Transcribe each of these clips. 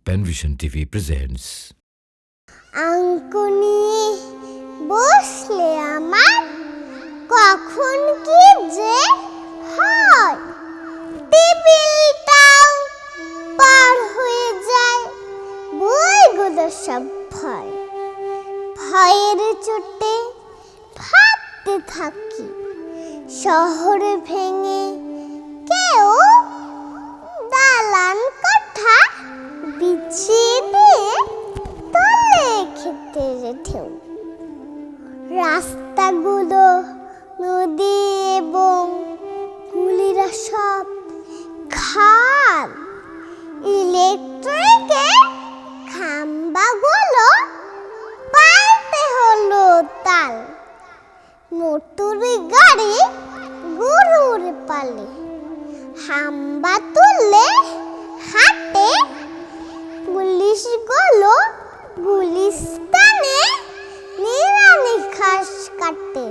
Penvision TV presents আঙ্কুনি বসলে আমার কখন কি যে হয়, টেবিলটাও পার হয়ে যায়, বইগুলো সব ভয়ের চোটে ভাবতে থাকি শহরে ভেঙে কেউ দালান কাঠা বিছিয়ে দিয়ে তলে খেতে রেখেও রাস্তাগুলো নদী এবং গুলিরা সব খাল, ইলেকট্রিকের খাম্বাগুলো পাল্টে হলো তাল, মোটর গাড়ি গরুর পালে হাম্বা তুললে হাটে, পুলিশগুলো গুলিস্তানে নিরানি ঘাস কাটে।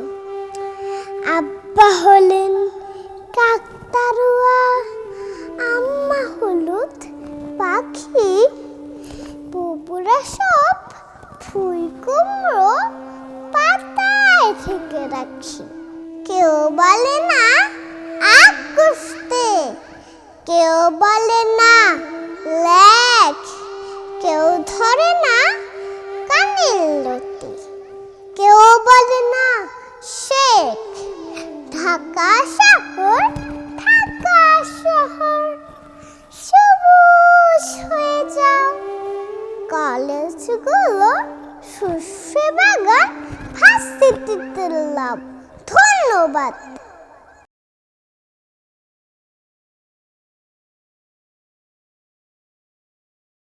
আব্বা হলেন কাকতারুয়া, আম্মা হলুদ পাখি, বুবুরা সব ফুল কুমড়ো পাতায় থেকে রাখি। কেউ বলে না আখ কষতে, কেউ বলে না লেখ, কেউ ধরে না কানের লতি, কেউ বলে না শেখ। ঢাকা শহর, ঢাকা শহর সবুজ হয়ে যাও, কলেজগুলো শস্য বাগান, ভার্সিটিতে লাভ। ধন্যবাদ।